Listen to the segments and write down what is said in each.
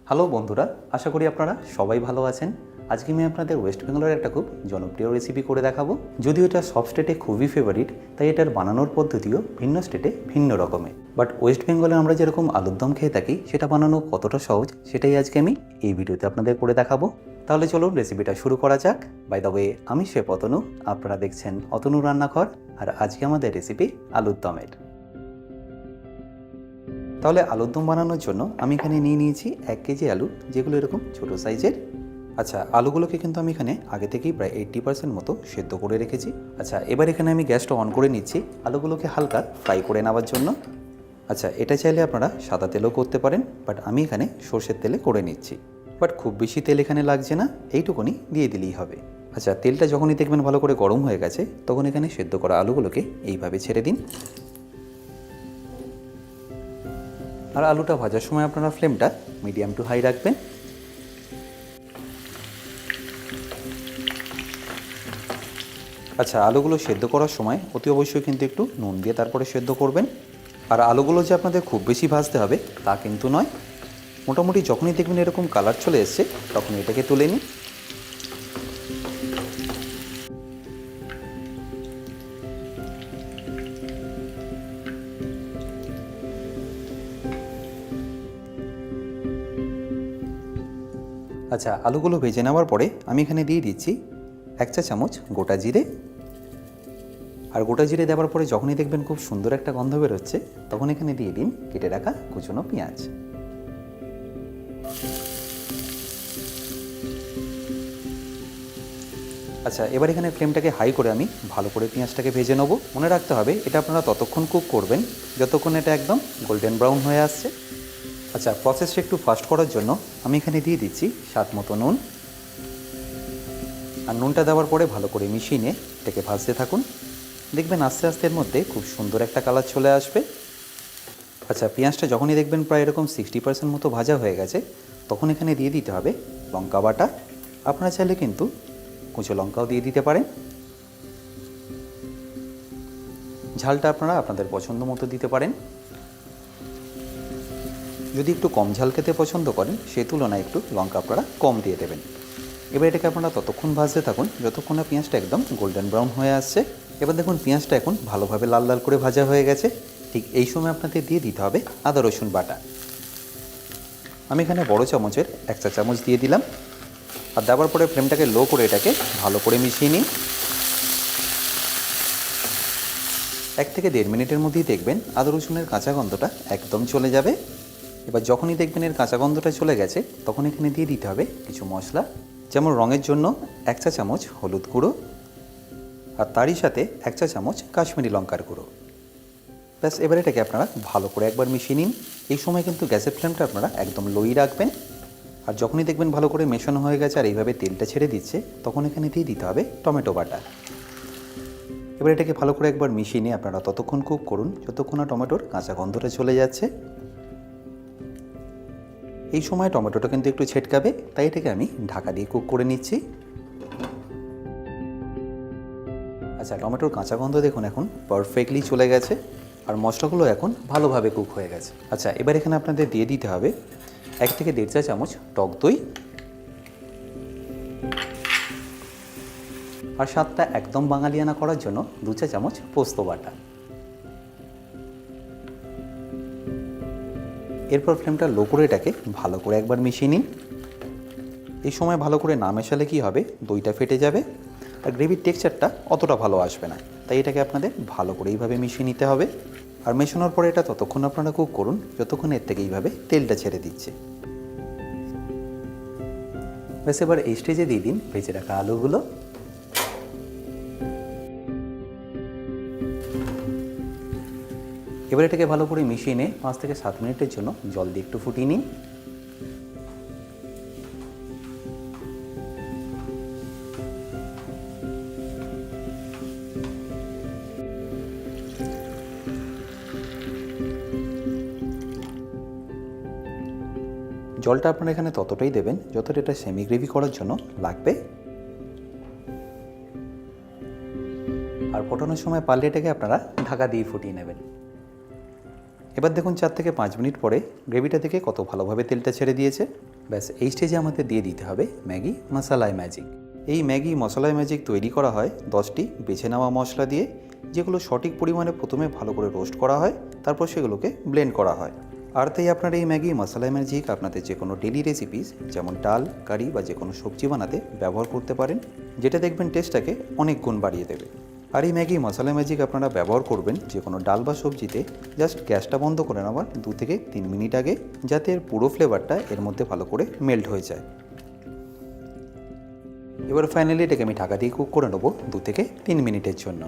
Hello বন্ধুরা, আশা করি আপনারা সবাই ভালো আছেন। আজকে আমি আপনাদের ওয়েস্ট বেঙ্গলের একটা খুব জনপ্রিয় রেসিপি করে দেখাবো। যদিও এটা সব স্টেটে খুবই ফেভারিট, তাই এটার বানানোর পদ্ধতিও ভিন্ন স্টেটে ভিন্ন রকমের। বাট ওয়েস্ট বেঙ্গলে আমরা যেরকম আলুর দম খেয়ে থাকি, সেটা বানানো কতটা সহজ সেটাই আজকে আমি এই ভিডিওতে আপনাদের করে দেখাবো। তাহলে চলুন রেসিপিটা শুরু করা যাক। বাই দ্য ওয়ে, আমি শেফ অতনু, আপনারা দেখছেন অতনু রান্নাঘর, আর আজকে আমাদের রেসিপি আলুর দমের। তাহলে আলুর দম বানানোর জন্য আমি এখানে নিয়ে নিয়েছি 1 কেজি আলু, যেগুলো এরকম ছোটো সাইজের। আচ্ছা, আলুগুলোকে কিন্তু আমি এখানে আগে থেকেই প্রায় 80% মতো সেদ্ধ করে রেখেছি। আচ্ছা, এবার এখানে আমি গ্যাসটা অন করে নিচ্ছি আলুগুলোকে হালকা ফ্রাই করে নেওয়ার জন্য। আচ্ছা, এটা চাইলে আপনারা সাদা তেলেও করতে পারেন, বাট আমি এখানে সর্ষের তেলে করে নিচ্ছি। বাট খুব বেশি তেল এখানে লাগছে না, এইটুকুনি দিয়ে দিলেই হবে। আচ্ছা, তেলটা যখনই দেখবেন ভালো করে গরম হয়ে গেছে, তখন এখানে সেদ্ধ করা আলুগুলোকে এইভাবে ছেড়ে দিন। আর আলুটা ভাজার সময় আপনারা ফ্লেমটা মিডিয়াম টু হাই রাখবেন। আচ্ছা, আলুগুলো সেদ্ধ করার সময় অতি অবশ্যই কিন্তু একটু নুন দিয়ে তারপরে সেদ্ধ করবেন। আর আলুগুলো যে আপনাদের খুব বেশি ভাজতে হবে তা কিন্তু নয়, মোটামুটি যখনই দেখবেন এরকম কালার চলে এসছে তখন এটাকে তুলে নিন। আচ্ছা, আলুগুলো ভেজে নেওয়ার পরে আমি এখানে দিয়ে দিচ্ছি 1 চা চামচ গোটা জিরে। আর গোটা জিরে দেওয়ার পরে যখনই দেখবেন খুব সুন্দর একটা গন্ধ বেরোচ্ছে, তখন এখানে দিয়ে দিন কেটে রাখা কুচনো পেঁয়াজ। আচ্ছা, এবার এখানে ফ্লেমটাকে হাই করে আমি ভালো করে পেঁয়াজটাকে ভেজে নেবো। মনে রাখতে হবে এটা আপনারা ততক্ষণ কুক করবেন যতক্ষণ এটা একদম গোল্ডেন ব্রাউন হয়ে আসছে। আচ্ছা, প্রসেসটা একটু ফাস্ট করার জন্য আমি এখানে দিয়ে দিচ্ছি স্বাদ মতো নুন। আর নুনটা দেওয়ার পরে ভালো করে মিশিয়ে নিয়ে এটাকে ভাজতে থাকুন। দেখবেন আস্তে আস্তে এর মধ্যে খুব সুন্দর একটা কালার চলে আসবে। আচ্ছা, পেঁয়াজটা যখনই দেখবেন প্রায় এরকম 60% মতো ভাজা হয়ে গেছে, তখন এখানে দিয়ে দিতে হবে লঙ্কা বাটা। আপনারা চাইলে কিন্তু কুচো লঙ্কাও দিয়ে দিতে পারেন। ঝালটা আপনারা আপনাদের পছন্দ মতো দিতে পারেন। যদি একটু কম ঝাল খেতে পছন্দ করেন, সেই তুলনায় একটু লঙ্কা আপনারা কম দিয়ে দেবেন। এবার এটাকে আপনারা ততক্ষণ ভাজতে থাকুন যতক্ষণ না পেঁয়াজটা একদম গোল্ডেন ব্রাউন হয়ে আসছে। এবার দেখুন পেঁয়াজটা এখন ভালোভাবে লাল লাল করে ভাজা হয়ে গেছে। ঠিক এই সময় আপনাদের দিয়ে দিতে হবে আদা রসুন বাটা। আমি এখানে বড় চামচের 1 চা চামচ দিয়ে দিলাম। আর দেওয়ার পরে ফ্লেমটাকে লো করে এটাকে ভালো করে মিশিয়ে নিন। 1 থেকে 1.5 মিনিটের মধ্যেই দেখবেন আদা রসুনের কাঁচা গন্ধটা একদম চলে যাবে। এবার যখনই দেখবেন এর কাঁচা গন্ধটা চলে গেছে, তখন এখানে দিয়ে দিতে হবে কিছু মশলা। যেমন রঙের জন্য 1 চা চামচ হলুদ গুঁড়ো, আর তারই সাথে 1 চা চামচ কাশ্মীরি লঙ্কার গুঁড়ো। ব্যাস, এবার এটাকে আপনারা ভালো করে একবার মিশিয়ে নিন। এই সময় কিন্তু গ্যাসের ফ্লেমটা আপনারা একদম লোই রাখবেন। আর যখনই দেখবেন ভালো করে মেশানো হয়ে গেছে আর এইভাবে তেলটা ছেড়ে দিচ্ছে, তখন এখানে দিয়ে দিতে হবে টমেটো বাটা। এবার এটাকে ভালো করে একবার মিশিয়ে নিয়ে আপনারা ততক্ষণ কুক করুন যতক্ষণ না টমেটোর কাঁচা গন্ধটা চলে যাচ্ছে। এই সময় টমেটোটা কিন্তু একটু ছেটকাবে, তাই এটাকে আমি ঢাকা দিয়ে কুক করে নিচ্ছি। আচ্ছা, টমেটোর কাঁচা গন্ধ দেখুন এখন পারফেক্টলি চলে গেছে, আর মশলাগুলো এখন ভালোভাবে কুক হয়ে গেছে। আচ্ছা, এবার এখানে আপনাদের দিয়ে দিতে হবে 1 থেকে 1.5 চা চামচ টক দই। আর স্বাদটা একদম বাঙালিয়ানা করার জন্য 2 চা চামচ পোস্ত বাটা। এরপর ফ্লেমটা লো করে এটাকে ভালো করে একবার মিশিয়ে নিন। এই সময় ভালো করে না মেশালে কী হবে, দইটা ফেটে যাবে আর গ্রেভির টেক্সচারটা অতটা ভালো আসবে না। তাই এটাকে আপনাদের ভালো করে এইভাবে মিশিয়ে নিতে হবে। আর মেশানোর পরে এটা ততক্ষণ আপনারা কুক করুন যতক্ষণ এর থেকে এইভাবে তেলটা ছেড়ে দিচ্ছে। ব্যাস, এবার এই স্টেজে দিয়ে দিন ভেজে রাখা আলুগুলো। এবার এটাকে ভালো করে মিশিয়ে নিয়ে 5 থেকে 7 মিনিটের জন্য জল দিয়ে একটু ফুটিয়ে নিন। জলটা আপনারা এখানে ততটাই দেবেন যতটা এটা সেমি গ্রেভি করার জন্য লাগবে। আর ফোটানোর সময় পারলে এটাকে আপনারা ঢাকা দিয়ে ফুটিয়ে নেবেন। এবার দেখুন 4 থেকে 5 মিনিট পরে গ্রেভিটা থেকে কত ভালোভাবে তেলটা ছেড়ে দিয়েছে। ব্যাস এই স্টেজে আমাদের দিয়ে দিতে হবে ম্যাগি মশালাই ম্যাজিক। এই ম্যাগি মশালাই ম্যাজিক তৈরি করা হয় 10টি বেছে নেওয়া মশলা দিয়ে, যেগুলো সঠিক পরিমাণে প্রথমে ভালো করে রোস্ট করা হয়, তারপর সেগুলোকে ব্লেন্ড করা হয়। আর তাই আপনারা এই ম্যাগি মশালাই ম্যাজিক আপনাদের যে কোনো ডেলি রেসিপিস যেমন ডাল, কারি বা যে কোনো সবজি বানাতে ব্যবহার করতে পারেন, যেটা দেখবেন টেস্টটাকে অনেক গুণ বাড়িয়ে দেবে। আর এই ম্যাগি মশালা ম্যাজিক আপনারা ব্যবহার করবেন যে কোনো ডাল বা সবজিতে জাস্ট গ্যাসটা বন্ধ করে নেওয়ার 2 থেকে 3 মিনিট আগে, যাতে এর পুরো ফ্লেভারটা এর মধ্যে ভালো করে মেল্ট হয়ে যায়। এবার ফাইনালি এটাকে আমি ঢাকা দিয়ে কুক করে নেবো 2 থেকে 3 মিনিটের জন্য।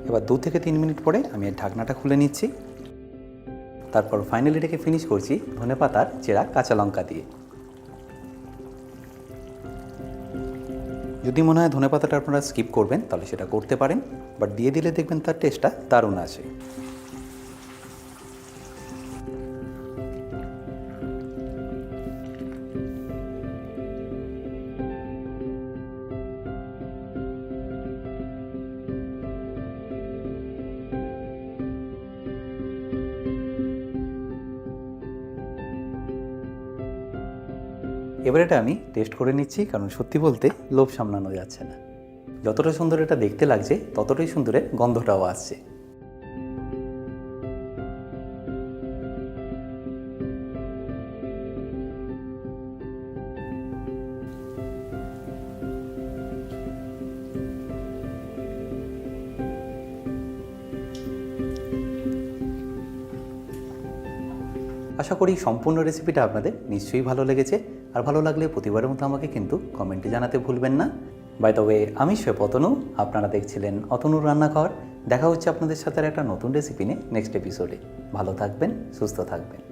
এবার 2 থেকে 3 মিনিট পরে আমি এর ঢাকনাটা খুলে নিচ্ছি। তারপর ফাইনালি এটাকে ফিনিশ করছি ধনেপাতার চেরা কাঁচা লঙ্কা দিয়ে। যদি মনে হয় ধনেপাতাটা আপনারা স্কিপ করবেন তাহলে সেটা করতে পারেন, বাট দিয়ে দিলে দেখবেন তার টেস্টটা দারুণ আসে। এবার এটা আমি টেস্ট করে নিচ্ছি, কারণ সত্যি বলতে লোভ সামলানো যাচ্ছে না। যতটা সুন্দর এটা দেখতে লাগছে ততটাই সুন্দরের গন্ধটাও আসছে। আশা করি সম্পূর্ণ রেসিপিটা আপনাদের নিশ্চয়ই ভালো লেগেছে, আর ভালো লাগলে প্রতিবারের মতো আমাকে কিন্তু কমেন্টে জানাতে ভুলবেন না। বাই দ্য ওয়ে, আমি শেফ অতনু, আপনারা দেখছিলেন অতনুর রান্নাঘর। দেখা হচ্ছে আপনাদের সাথে একটা নতুন রেসিপি নিয়ে নেক্সট এপিসোডে। ভালো থাকবেন, সুস্থ থাকবেন।